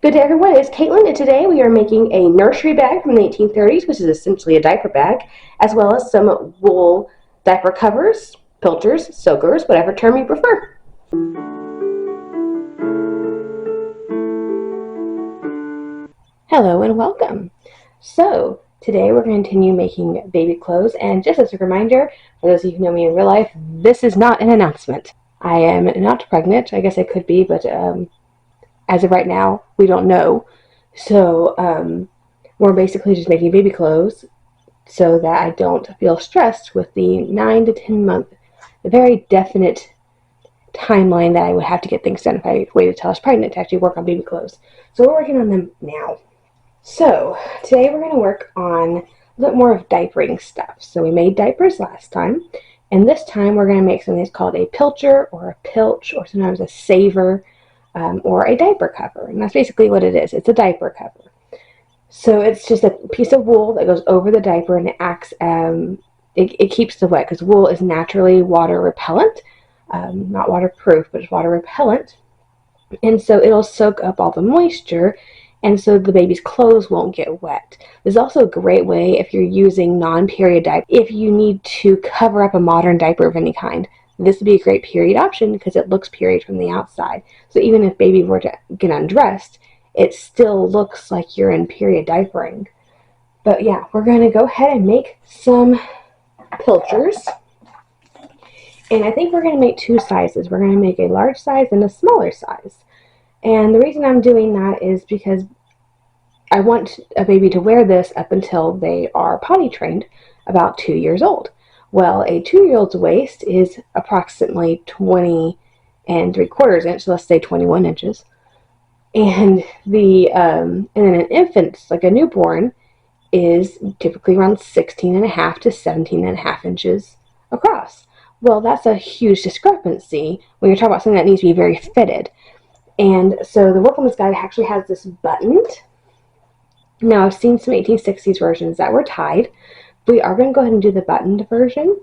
Good day, everyone. It's Caitlin, and today we are making a nursery bag from the 1830s, which is essentially a diaper bag, as well as some wool diaper covers, pilchers, soakers, whatever term you prefer. Hello and welcome. So today we're going to continue making baby clothes, and just as a reminder, for those of you who know me in real life, this is not an announcement. I am not pregnant. I guess I could be, but as of right now, we don't know. So we're basically just making baby clothes so that I don't feel stressed with the 9 to 10 month, the very definite timeline that I would have to get things done if I waited till I was pregnant to actually work on baby clothes. So we're working on them now. So today we're going to work on a little more of diapering stuff. So we made diapers last time, and this time we're going to make something that's called a pilcher or a pilch, or sometimes a saver, or a diaper cover. And that's basically what it is. It's a diaper cover. So it's just a piece of wool that goes over the diaper, and it acts, it keeps the wet, because wool is naturally water repellent, not waterproof, but it's water repellent. And so it'll soak up all the moisture, and so the baby's clothes won't get wet. There's also a great way if you're using non-period diaper, if you need to cover up a modern diaper of any kind. This would be a great period option because it looks period from the outside. So even if baby were to get undressed, it still looks like you're in period diapering. But yeah, we're going to go ahead and make some pilchers. And I think we're going to make two sizes. We're going to make a large size and a smaller size. And the reason I'm doing that is because I want a baby to wear this up until they are potty trained, about 2 years old. Well, a 2-year-old's waist is approximately 20 3/4 inches, so let's say 21 inches. And then an infant, like a newborn, is typically around 16.5 to 17.5 inches across. Well, that's a huge discrepancy when you're talking about something that needs to be very fitted. And so the Workwoman's Guide actually has this buttoned. Now, I've seen some 1860s versions that were tied. We are going to go ahead and do the buttoned version.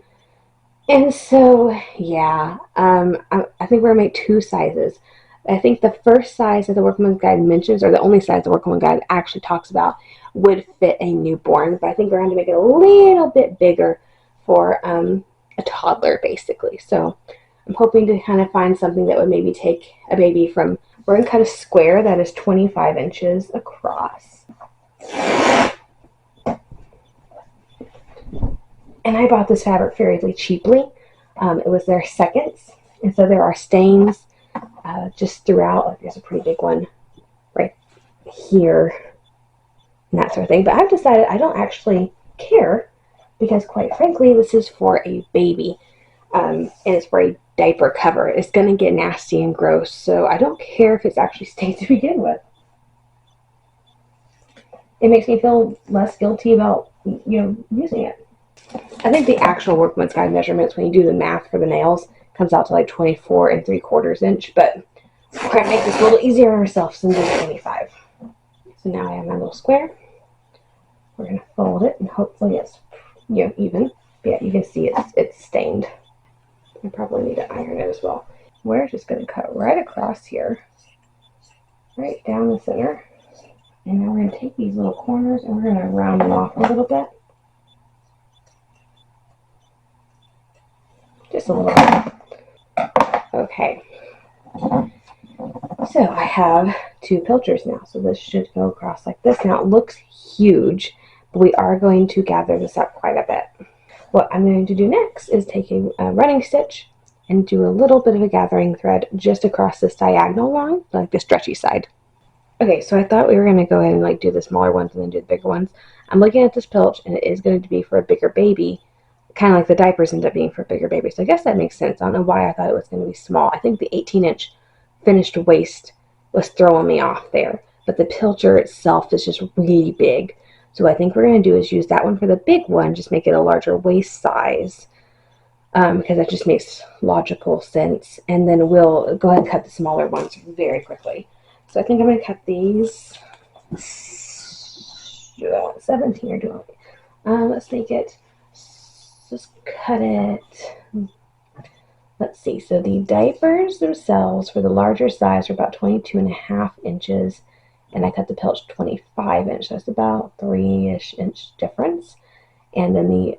And so, yeah, I think we're going to make two sizes. I think the first size that the Workwoman's Guide mentions, or the only size the Workwoman's Guide actually talks about, would fit a newborn. But I think we're going to make it a little bit bigger for a toddler, basically. So I'm hoping to kind of find something that would maybe take a baby from, we're going to cut a square that is 25 inches across. And I bought this fabric fairly cheaply. It was their seconds, and so there are stains just throughout. Like there's a pretty big one right here, and that sort of thing. But I've decided I don't actually care, because quite frankly, this is for a baby, and it's for a diaper cover. It's going to get nasty and gross, so I don't care if it's actually stained to begin with. It makes me feel less guilty about, using it. I think the actual Workwoman's Guide measurements, when you do the math for the nails, comes out to like 24 3/4 inch, but we're going to make this a little easier on ourselves than just 25. So now I have my little square. We're going to fold it, and hopefully it's even. Yeah, you can see it's stained. I probably need to iron it as well. We're just going to cut right across here, right down the center. And now we're going to take these little corners and we're going to round them off a little bit. Just a little bit. Okay. So I have two pilchers now. So this should go across like this. Now it looks huge, but we are going to gather this up quite a bit. What I'm going to do next is take a running stitch and do a little bit of a gathering thread just across this diagonal line, like the stretchy side. Okay, so I thought we were going to go ahead and do the smaller ones and then do the bigger ones. I'm looking at this pilch, and it is going to be for a bigger baby, kind of like the diapers end up being for a bigger baby. So I guess that makes sense. I don't know why I thought it was going to be small. I think the 18-inch finished waist was throwing me off there, but the pilcher itself is just really big. So what I think we're going to do is use that one for the big one, just make it a larger waist size, because that just makes logical sense. And then we'll go ahead and cut the smaller ones very quickly. So I think I'm going to cut these 17 or do let's make it, just cut it. Let's see, so the diapers themselves for the larger size are about 22.5 inches, and I cut the pilch 25 inch. That's about 3-ish inch difference. And then the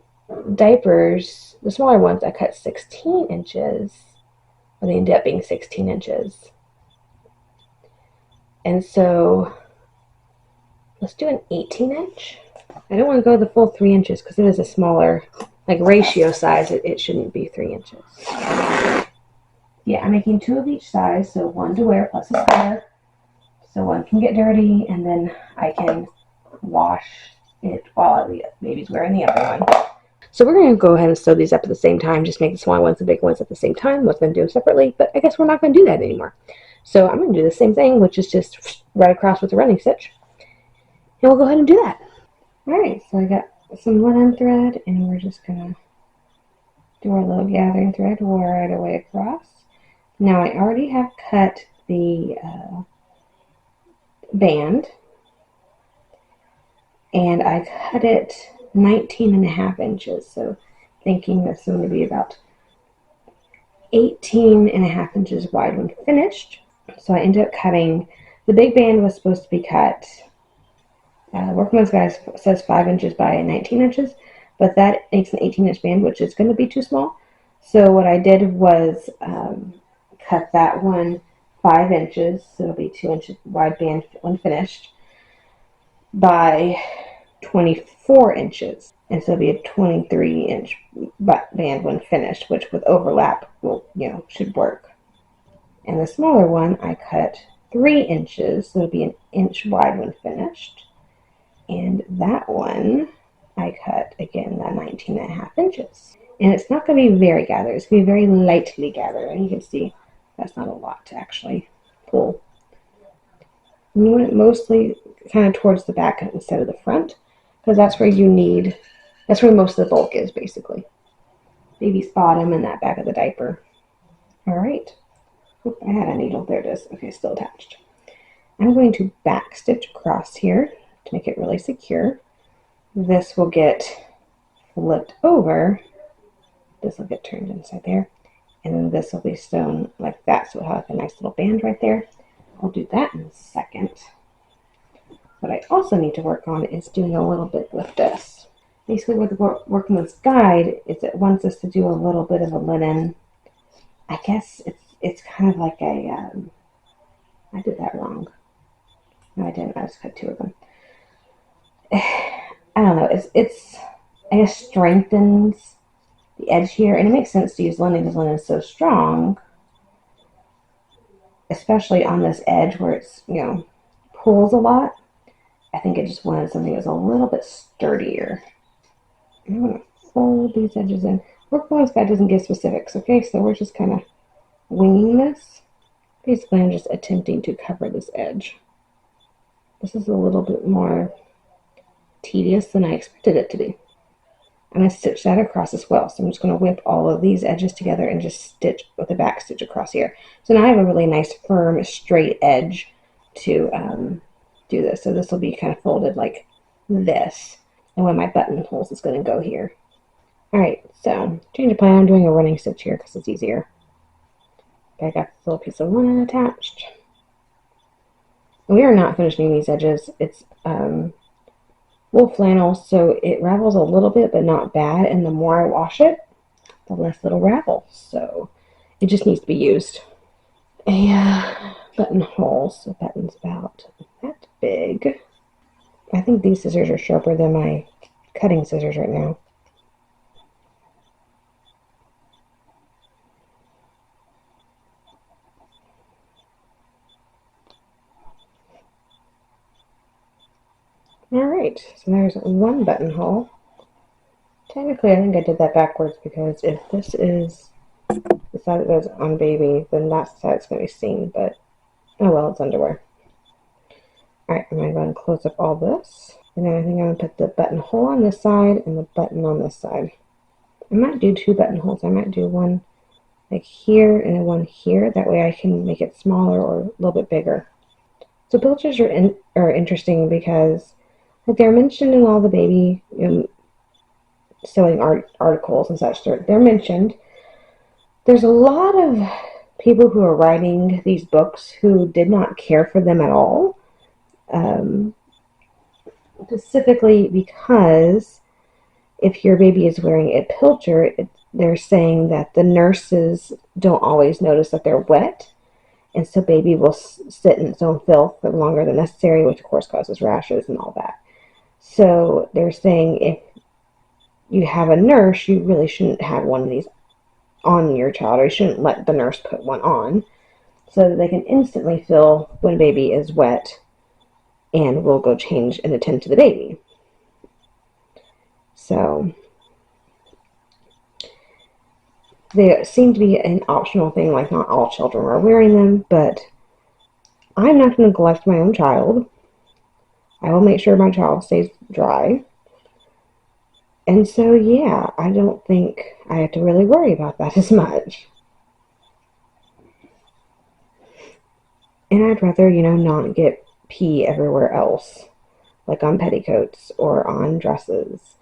diapers, the smaller ones, I cut 16 inches, or they ended up being 16 inches. And so let's do an 18 inch. I don't want to go the full 3 inches because it is a smaller, like ratio size. It shouldn't be 3 inches. Yeah, I'm making 2 of each size, so 1 to wear plus a spare. So 1 can get dirty, and then I can wash it while the baby's wearing the other one. So we're going to go ahead and sew these up at the same time, just make the small ones and big ones at the same time. Let's then do them separately, but I guess we're not going to do that anymore. So I'm going to do the same thing, which is just right across with the running stitch. And we'll go ahead and do that. Alright, so I got some linen thread, and we're just going to do our little gathering thread right away across. Now I already have cut the band, and I cut it 19.5 inches, so thinking that's going to be about 18.5 inches wide when finished. So I ended up cutting, the big band was supposed to be cut, Workwoman's Guide says 5 inches by 19 inches, but that makes an 18-inch band, which is going to be too small. So what I did was cut that one 5 inches, so it'll be 2 inches wide band when finished, by 24 inches. And so it'll be a 23-inch band when finished, which with overlap will, should work. And the smaller one, I cut 3 inches, so it'll be an inch wide when finished. And that one, I cut, again, that 19.5 inches. And it's not going to be very gathered. It's going to be very lightly gathered. And you can see that's not a lot to actually pull. And you want it mostly kind of towards the back instead of the front, because that's where that's where most of the bulk is, basically. Baby's bottom and that back of the diaper. All right. Oop, I had a needle. There it is. Okay, still attached. I'm going to back stitch across here to make it really secure. This will get flipped over. This will get turned inside there. And then this will be sewn like that, so it'll have a nice little band right there. I'll do that in a second. What I also need to work on is doing a little bit with this. Basically what the Workwoman's Guide is, it wants us to do a little bit of a linen. I guess it's kind of like a, I did that wrong. No, I didn't. I just cut 2 of them. I don't know. It's I guess strengthens the edge here, and it makes sense to use linen because linen is so strong, especially on this edge where it's pulls a lot. I think it just wanted something that was a little bit sturdier. I'm going to fold these edges in. Workwoman's Guide doesn't give specifics, okay? So we're just kind of winging this. Basically, I'm just attempting to cover this edge. This is a little bit more tedious than I expected it to be. I'm going to stitch that across as well. So I'm just going to whip all of these edges together and just stitch with a back stitch across here. So now I have a really nice, firm, straight edge to do this. So this will be kind of folded like this. And when my buttonholes is going to go here. Alright, so change of plan. I'm doing a running stitch here because it's easier. I got this little piece of linen attached. We are not finishing these edges. It's wool flannel, so it ravels a little bit, but not bad. And the more I wash it, the less it'll ravel. So it just needs to be used. A buttonhole, so button's about that big. I think these scissors are sharper than my cutting scissors right now. Alright, so there's one buttonhole. Technically, I think I did that backwards because if this is the side that goes on baby, then that side's going to be seen, but oh well, it's underwear. Alright, I'm going to go and close up all this. And then I think I'm going to put the buttonhole on this side and the button on this side. I might do 2 buttonholes. I might do one like here and then one here. That way I can make it smaller or a little bit bigger. So pilchers are interesting because they're mentioned in all the baby sewing articles and such. They're mentioned. There's a lot of people who are writing these books who did not care for them at all. specifically because if your baby is wearing a pilcher, they're saying that the nurses don't always notice that they're wet, and so baby will sit in its own filth for longer than necessary, which of course causes rashes and all that. So they're saying if you have a nurse, you really shouldn't have one of these on your child, or you shouldn't let the nurse put one on, so that they can instantly feel when baby is wet and will go change and attend to the baby. So they seem to be an optional thing, like not all children are wearing them, but I'm not going to neglect my own child. I will make sure my child stays dry. And so, yeah, I don't think I have to really worry about that as much. And I'd rather, not get pee everywhere else, like on petticoats or on dresses.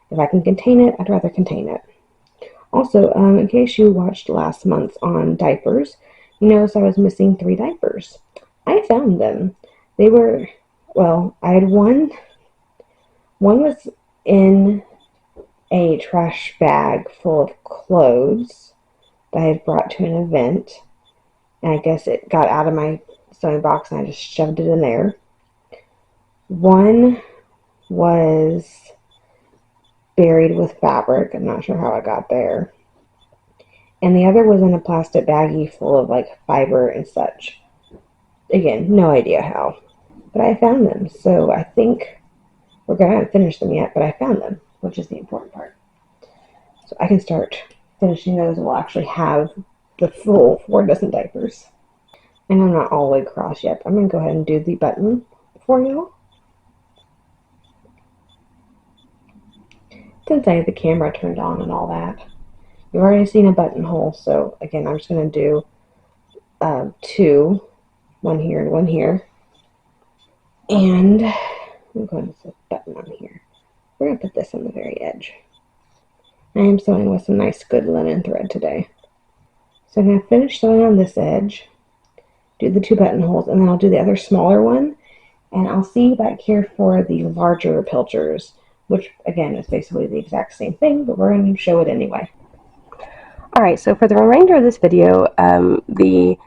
If I can contain it, I'd rather contain it. Also, in case you watched last month on diapers, you noticed I was missing 3 diapers. I found them. They were, well, I had one. One was in a trash bag full of clothes that I had brought to an event. And I guess it got out of my sewing box and I just shoved it in there. One was buried with fabric. I'm not sure how it got there. And the other was in a plastic baggie full of like fiber and such. Again, no idea how. But I found them. So I think we're going to finish them yet, but I found them, which is the important part. So I can start finishing those and we'll actually have the full 4 dozen diapers. And I'm not all the way across yet. I'm going to go ahead and do the button for you. Since I have the camera turned on and all that. You've already seen a buttonhole, so again, I'm just going to do 2. One here and one here. And I'm going to put a button on here. We're going to put this on the very edge. I am sewing with some nice good linen thread today. So I'm going to finish sewing on this edge, do the 2 buttonholes, and then I'll do the other smaller one. And I'll see you back here for the larger pilchers, which again is basically the exact same thing, but we're going to show it anyway. Alright, so for the remainder of this video, the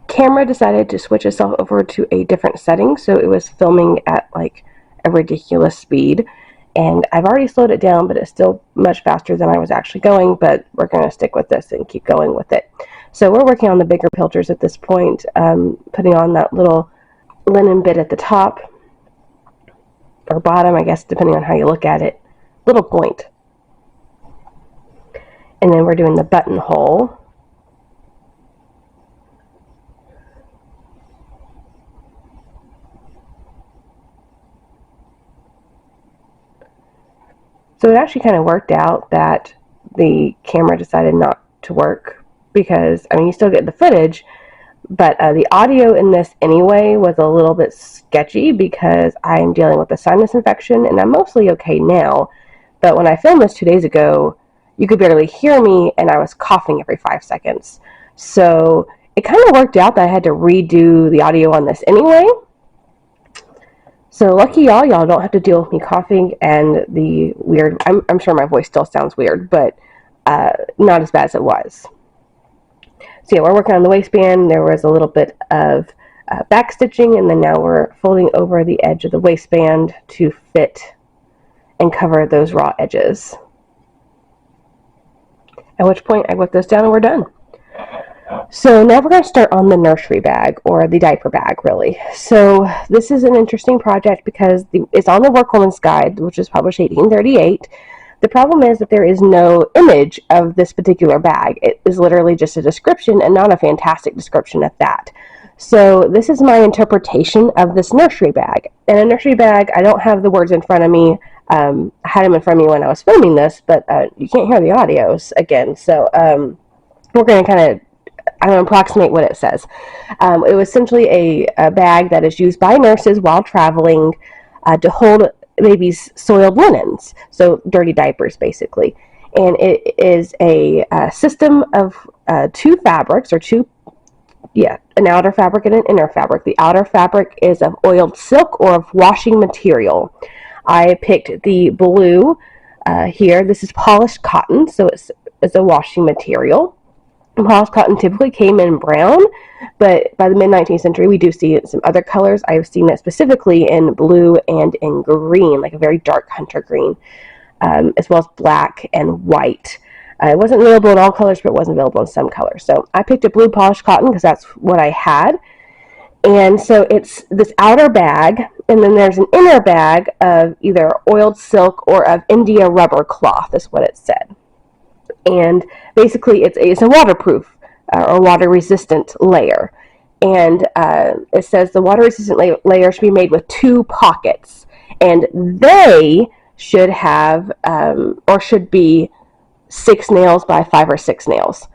camera decided to switch itself over to a different setting, so it was filming at like a ridiculous speed. And I've already slowed it down, but it's still much faster than I was actually going, but we're going to stick with this and keep going with it. So we're working on the bigger pilchers at this point, putting on that little linen bit at the top, or bottom, I guess, depending on how you look at it, little point. And then we're doing the buttonhole. So it actually kind of worked out that the camera decided not to work because, I mean, you still get the footage, but the audio in this anyway was a little bit sketchy because I'm dealing with a sinus infection and I'm mostly okay now. But when I filmed this 2 days ago, you could barely hear me and I was coughing every 5 seconds. So it kind of worked out that I had to redo the audio on this anyway. So lucky y'all don't have to deal with me coughing and the weird, I'm sure my voice still sounds weird, but not as bad as it was. So yeah, we're working on the waistband. There was a little bit of back stitching, and then now we're folding over the edge of the waistband to fit and cover those raw edges. At which point I whip this down and we're done. So now we're going to start on the nursery bag, or the diaper bag, really. So this is an interesting project because it's on the Workwoman's Guide, which was published 1838. The problem is that there is no image of this particular bag. It is literally just a description, and not a fantastic description at that. So this is my interpretation of this nursery bag. In a nursery bag, I don't have the words in front of me. I had them in front of me when I was filming this, but you can't hear the audios again. So we're going to kind of, I'm going to approximate what it says. It was essentially a bag that is used by nurses while traveling to hold babies' soiled linens, so dirty diapers basically. And it is a system of 2 fabrics, or 2 an outer fabric and an inner fabric. The outer fabric is of oiled silk or of washing material. I picked the blue here. This is polished cotton, so it's a washing material. Polished cotton typically came in brown, but by the mid-19th century, we do see some other colors. I've seen it specifically in blue and in green, like a very dark hunter green, as well as black and white. It wasn't available in all colors, but it wasn't available in some colors. So I picked a blue polished cotton because that's what I had. And so it's this outer bag, and then there's an inner bag of either oiled silk or of India rubber cloth, is what it said. And basically it's a waterproof or water-resistant layer. And it says the water-resistant layer should be made with 2 pockets. And they should have, or should be 6 nails by 5 or 6 nails,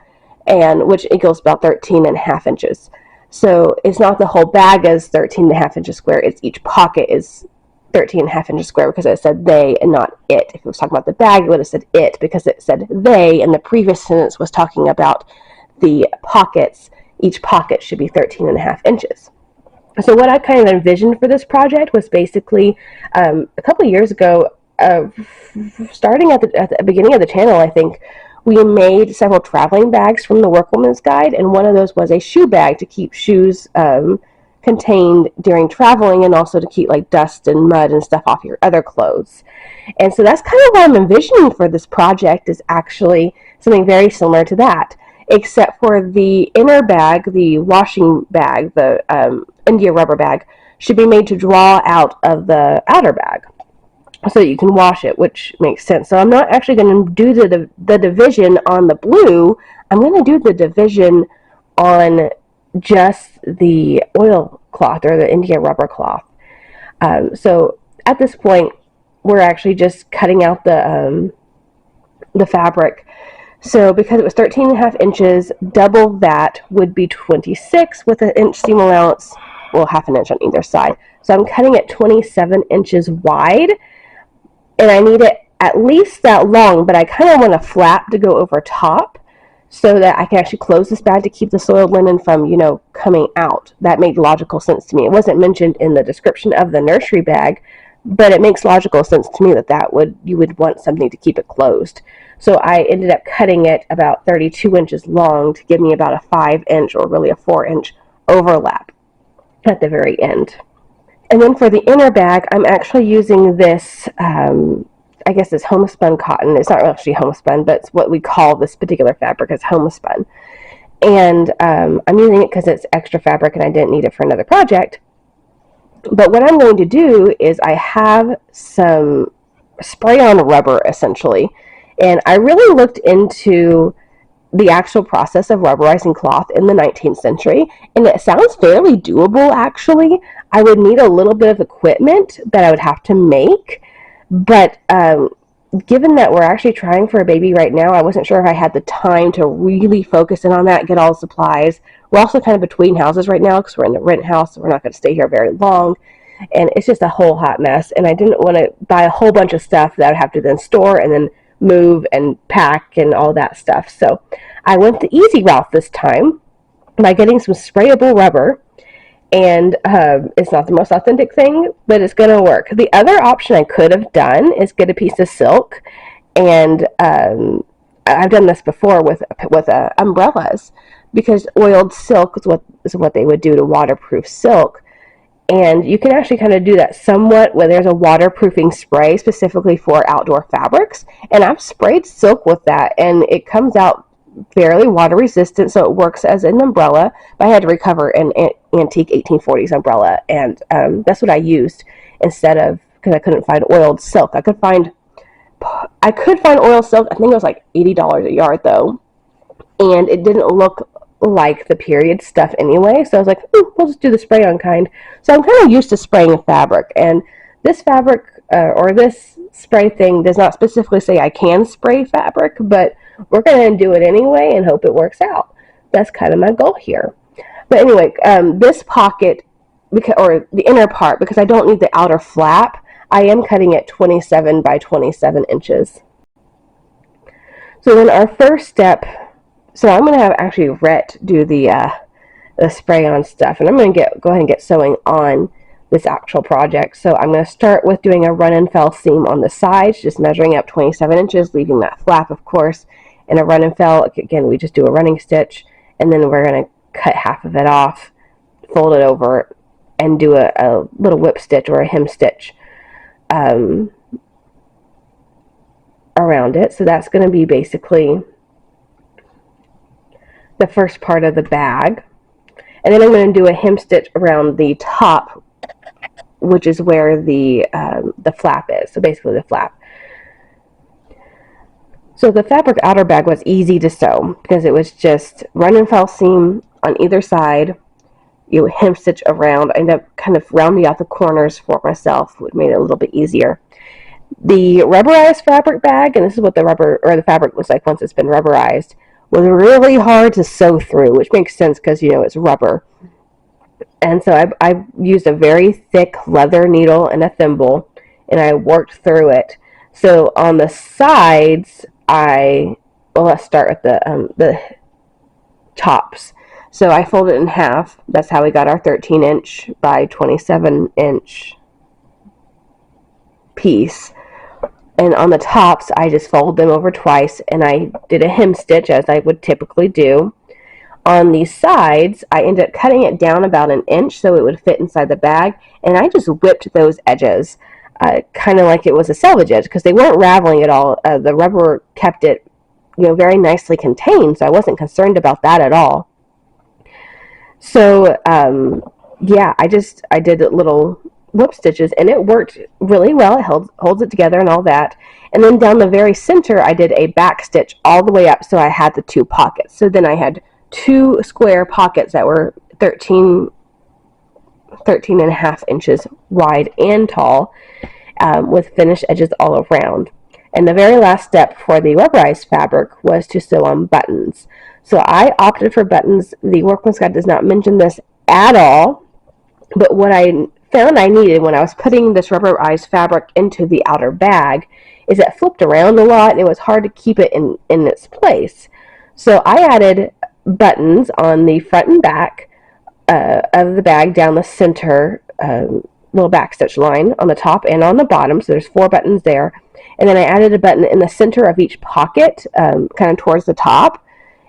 and which equals about 13.5 inches. So it's not the whole bag is 13.5 inches square. It's each pocket is 13.5 inches square because it said they and not it. If it was talking about the bag, it would have said it because it said they, and the previous sentence was talking about the pockets. Each pocket should be 13.5 inches. So what I kind of envisioned for this project was basically a couple of years ago, starting at the beginning of the channel, I think, we made several traveling bags from the Workwoman's Guide, and one of those was a shoe bag to keep shoes contained during traveling, and also to keep like dust and mud and stuff off your other clothes. And so that's kind of what I'm envisioning for this project, is actually something very similar to that, except for the inner bag, the washing bag, the India rubber bag, should be made to draw out of the outer bag so that you can wash it, which makes sense. So I'm not actually going to do the division on the blue. I'm going to do the division on just the oil cloth or the India rubber cloth. So at this point, we're actually just cutting out the fabric. So because it was 13.5 inches, double that would be 26 with an inch seam allowance, well, half an inch on either side. So I'm cutting it 27 inches wide, and I need it at least that long, but I kind of want a flap to go over top so that I can actually close this bag to keep the soiled linen from, coming out. That made logical sense to me. It wasn't mentioned in the description of the nursery bag, but it makes logical sense to me that you would want something to keep it closed. So I ended up cutting it about 32 inches long to give me about a 5-inch or really a 4-inch overlap at the very end. And then for the inner bag, I'm actually using this, I guess it's homespun cotton. It's not actually homespun, but it's what we call this particular fabric is homespun. And I'm using it because it's extra fabric and I didn't need it for another project. But what I'm going to do is I have some spray-on rubber, essentially. And I really looked into the actual process of rubberizing cloth in the 19th century, and it sounds fairly doable, actually. I would need a little bit of equipment that I would have to make, but given that we're actually trying for a baby right now, I wasn't sure if I had the time to really focus in on that, get all the supplies. We're also kind of between houses right now because we're in the rent house, so we're not going to stay here very long, and it's just a whole hot mess, and I didn't want to buy a whole bunch of stuff that I would have to then store and then move and pack and all that stuff. So I went the easy route this time by getting some sprayable rubber, and it's not the most authentic thing, but it's going to work. The other option I could have done is get a piece of silk, and I've done this before with umbrellas, because oiled silk is what they would do to waterproof silk. And you can actually kind of do that somewhat where there's a waterproofing spray specifically for outdoor fabrics. And I've sprayed silk with that, and it comes out fairly water resistant, so it works as an umbrella. But I had to recover an antique 1840s umbrella, and that's what I used instead of, because I couldn't find oiled silk. I could find oil silk. I think it was like $80 a yard though, and it didn't look like the period stuff anyway, so I was like, we'll just do the spray on kind. So I'm kind of used to spraying fabric, and this fabric or this spray thing does not specifically say I can spray fabric, but we're going to do it anyway and hope it works out. That's kind of my goal here. But anyway, this pocket, or the inner part, because I don't need the outer flap, I am cutting it 27 by 27 inches. So then our first step, so I'm going to have actually Rhett do the the spray-on stuff. And I'm going to go ahead and get sewing on this actual project. So I'm going to start with doing a run and fell seam on the sides, just measuring up 27 inches, leaving that flap, of course, and a run and fell. Again, we just do a running stitch, and then we're going to cut half of it off, fold it over, and do a little whip stitch or a hem stitch around it. So that's going to be basically the first part of the bag. And then I'm going to do a hem stitch around the top, which is where the flap is. So basically the flap. So the fabric outer bag was easy to sew because it was just run and fell seam on either side. You hem stitch around. I ended up kind of rounding out the corners for myself, which made it a little bit easier. The rubberized fabric bag, and this is what the rubber or the fabric looks like once it's been rubberized, was really hard to sew through, which makes sense because, you know, it's rubber. And so I used a very thick leather needle and a thimble, and I worked through it. So on the sides, let's start with the tops. So I folded it in half. That's how we got our 13-inch by 27-inch piece. And on the tops, I just folded them over twice, and I did a hem stitch as I would typically do. On the sides, I ended up cutting it down about an inch so it would fit inside the bag, and I just whipped those edges, kind of like it was a selvage edge, because they weren't raveling at all. The rubber kept it, you know, very nicely contained, so I wasn't concerned about that at all. So, yeah, I did little whip stitches, and it worked really well. It holds it together and all that. And then down the very center, I did a back stitch all the way up, so I had the two pockets. So then I had two square pockets that were 13 and a half inches wide and tall, with finished edges all around. And the very last step for the rubberized fabric was to sew on buttons. So I opted for buttons. The Workwoman's Guide does not mention this at all, but what I found I needed when I was putting this rubberized fabric into the outer bag is it flipped around a lot, and it was hard to keep it in its place. So I added buttons on the front and back of the bag down the center, little back stitch line on the top and on the bottom. So there's 4 buttons there. And then I added a button in the center of each pocket, kind of towards the top.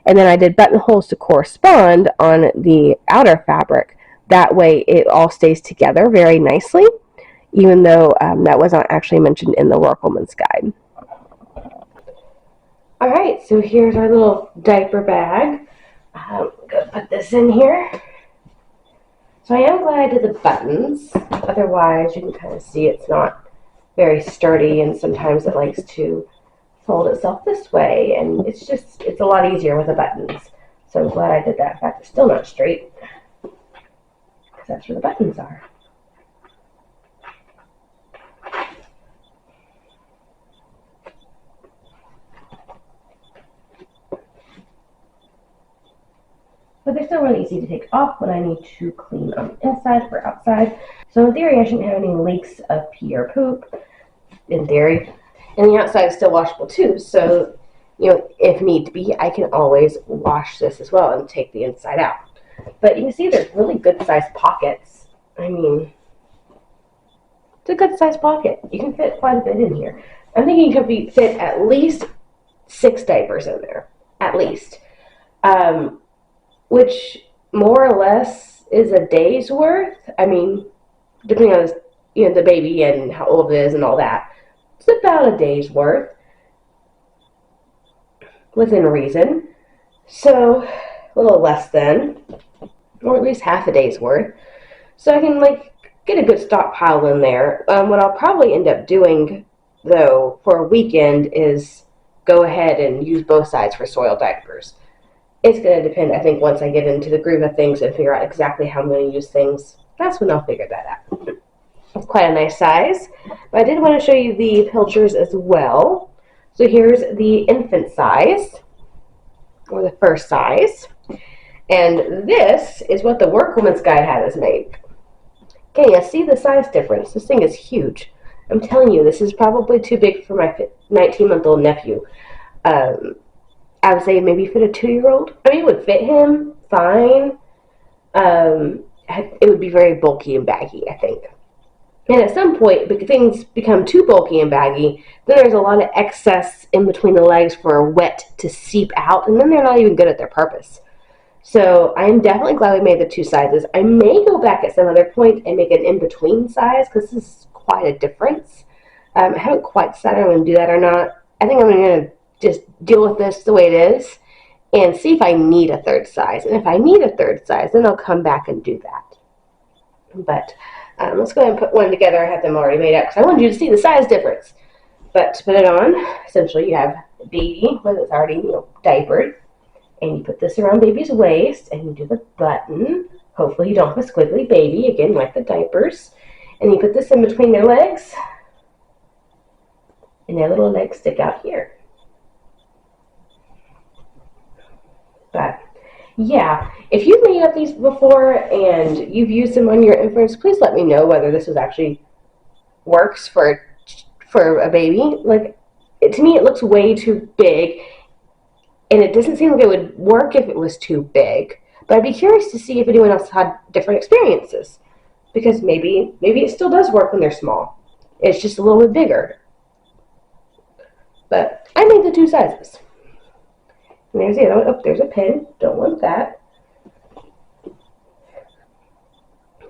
And then I did buttonholes to correspond on the outer fabric. That way it all stays together very nicely, even though that was not actually mentioned in the Workwoman's Guide. Alright, so here's our little diaper bag. I'm going to put this in here. So I am glad I did the buttons. Otherwise, you can kind of see it's not very sturdy, and sometimes it likes to fold itself this way, and it's a lot easier with the buttons. So I'm glad I did that. In fact, it's still not straight, because that's where the buttons are. But they're still really easy to take off when I need to clean on the inside or outside. So in theory, I shouldn't have any leaks of pee or poop, in theory. And the outside is still washable too, so, you know, if need be, I can always wash this as well and take the inside out. But you can see there's really good sized pockets. I mean, it's a good sized pocket. You can fit quite a bit in here. I'm thinking you could fit at least 6 diapers in there, at least. Which more or less is a day's worth. I mean, depending on the baby and how old it is and all that. It's about a day's worth, within reason. So a little less than, or at least half a day's worth. So I can get a good stockpile in there. What I'll probably end up doing though for a weekend is go ahead and use both sides for soiled diapers. It's going to depend, I think, once I get into the groove of things and figure out exactly how I'm going to use things. That's when I'll figure that out. It's quite a nice size. But I did want to show you the Pilchers as well. So here's the infant size, or the first size. And this is what the Workwoman's Guide had us make. Okay, you see the size difference. This thing is huge. I'm telling you, this is probably too big for my 19-month-old nephew. I would say maybe fit a 2-year-old. I mean, it would fit him fine, it would be very bulky and baggy, I think. And at some point, things become too bulky and baggy, then there's a lot of excess in between the legs for wet to seep out, and then they're not even good at their purpose. So I'm definitely glad we made the two sizes. I may go back at some other point and make an in-between size, because this is quite a difference. I haven't quite decided if I'm going to do that or not. I think I'm going to just deal with this the way it is and see if I need a third size. And if I need a third size, then I'll come back and do that. But let's go ahead and put one together. I have them already made up because I wanted you to see the size difference. But to put it on, essentially you have baby, whether it's already diapered, and you put this around baby's waist, and you do the button. Hopefully you don't have a squiggly baby, again, like the diapers. And you put this in between their legs, and their little legs stick out here. But yeah, if you've made up these before and you've used them on your infants, please let me know whether this was actually works for a baby. Like, to me, it looks way too big, and it doesn't seem like it would work if it was too big. But I'd be curious to see if anyone else had different experiences, because maybe it still does work when they're small. It's just a little bit bigger. But I made the two sizes. And there's the other one. Oh, there's a pin. Don't want that.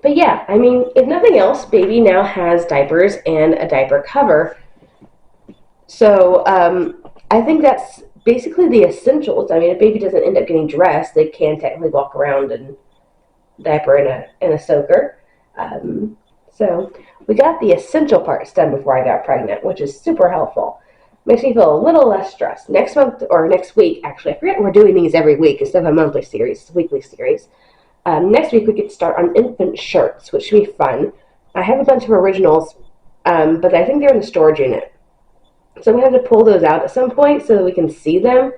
But yeah, I mean, if nothing else, baby now has diapers and a diaper cover. So I think that's basically the essentials. I mean, if baby doesn't end up getting dressed, they can technically walk around in diaper and a soaker. So we got the essential parts done before I got pregnant, which is super helpful. Makes me feel a little less stressed. Next month, or next week, actually, I forget we're doing these every week instead of a monthly series, it's a weekly series. Next week we could start on infant shirts, which should be fun. I have a bunch of originals, but I think they're in the storage unit. So I'm going to have to pull those out at some point so that we can see them.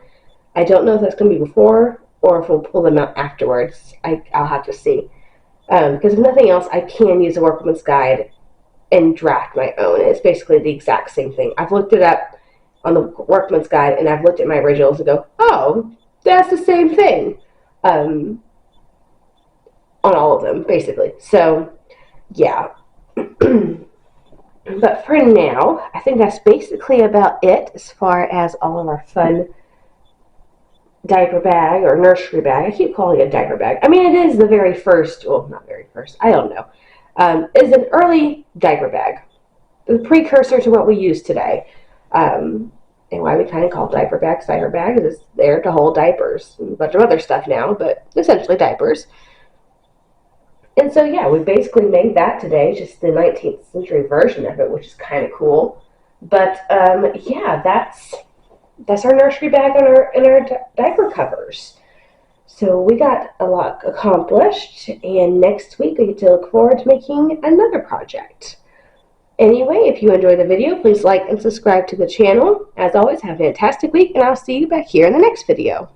I don't know if that's going to be before or if we'll pull them out afterwards. I'll have to see. Because if nothing else, I can use a Workwoman's Guide and draft my own. It's basically the exact same thing. I've looked it up on the Workman's Guide, and I've looked at my originals and go, oh, that's the same thing, on all of them, basically. So, yeah. But for now, I think that's basically about it as far as all of our fun diaper bag or nursery bag. I keep calling it a diaper bag. I mean, it is the very first, well, not very first, I don't know. It's an early diaper bag, the precursor to what we use today. And why we kind of call diaper bags is it's there to hold diapers and a bunch of other stuff now, but essentially diapers. And so, yeah, we basically made that today, just the 19th century version of it, which is kind of cool. But, yeah, that's our nursery bag and our diaper covers. So we got a lot accomplished, and next week we get to look forward to making another project. Anyway, if you enjoyed the video, please like and subscribe to the channel. As always, have a fantastic week, and I'll see you back here in the next video.